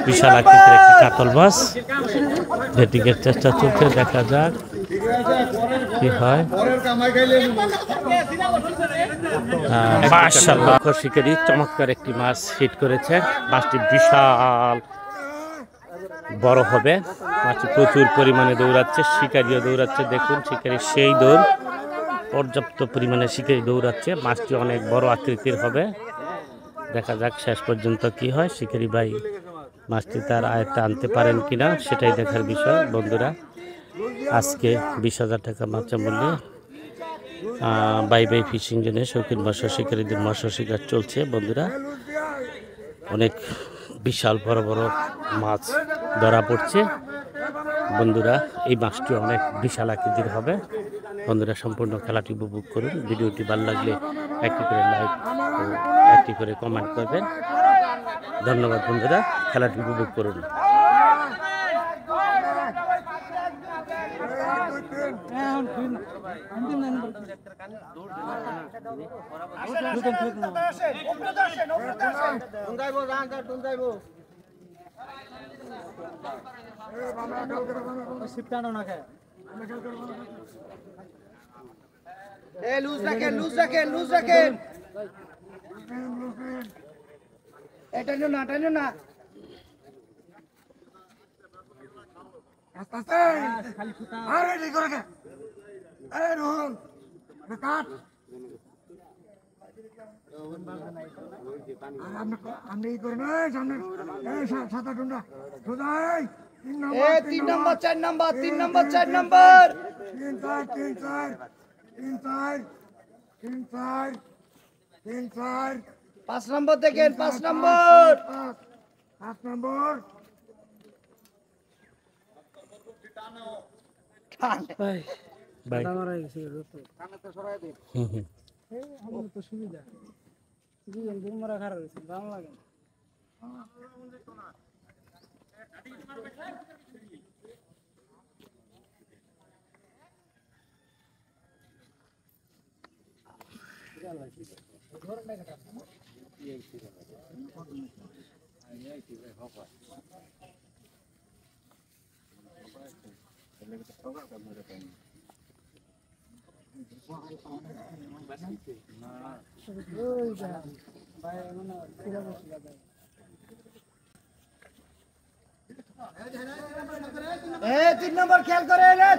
বিশাল আকৃতির একটি কাতল মাছ ভেটিংয়ের চেষ্টা চলছে, দেখা যাক কি হয়। মাশাআল্লাহ, শিকারি চমৎকার একটি মাছ হিট করেছে। মাছটি বিশাল বড় হবে। মাছটি প্রচুর পরিমাণে দৌড়াচ্ছে, শিকারিও দৌড়াচ্ছে। দেখুন শিকারি সেই দৌড়, পর্যাপ্ত পরিমাণে শিকারি দৌড়াচ্ছে। মাছটি অনেক বড় আকৃতির হবে। দেখা যাক শেষ পর্যন্ত কি হয়। শিকারি ভাই মাছটি তার আয়ত্তে আনতে পারেন কিনা সেটাই দেখার বিষয়। বন্ধুরা, আজকে 20,000 টাকা মাছের মূল্যে বাই বাই ফিশিং জোনে শৌখিন মৎস্য শিকারীদের মৎস্য শিকার চলছে। বন্ধুরা, অনেক বিশাল বড় বড় মাছ ধরা পড়ছে। বন্ধুরা, এই মাছটি অনেক বিশাল আকৃতির হবে। বন্ধুরা, সম্পূর্ণ খেলাটি উপভোগ করুন। ভিডিওটি ভালো লাগলে একটি করে লাইক ও একটি করে কমেন্ট করবেন। ধন্যবাদ বন্ধুরা, খেলাটি উপভোগ করুন। লুজ রাখেন। এটা না তিন নম্বর 4 5 নম্বর দেখেন, 5 নম্বর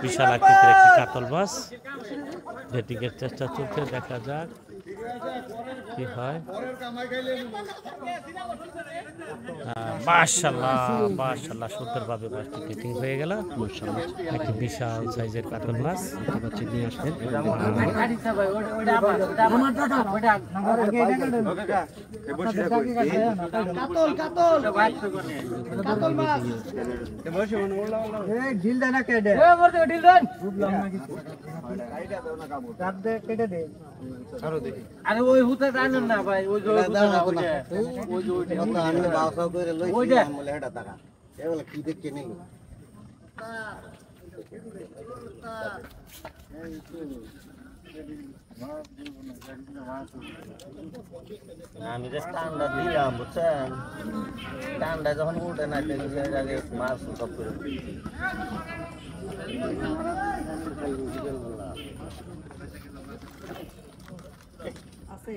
বিশাল আকৃতির একটি কাতল মাছ ভেটিংয়ের চেষ্টা চলছে, দেখা যাক কি হয়। মাশাআল্লাহ সুন্দরভাবে মাছটি ভেটিং হয়ে গেল। একটি বিশাল সাইজের কাতল মাছ নিয়ে আসবেন। আরে ওই হুতা জানেন না ভাই, ওই কি দেখে নেই। আমি যে স্ট্যান্ডার্ড দিলাম বুঝছেন, স্ট্যান্ডার্ড যখন উঠে না আগে মাছ সব করে আছে।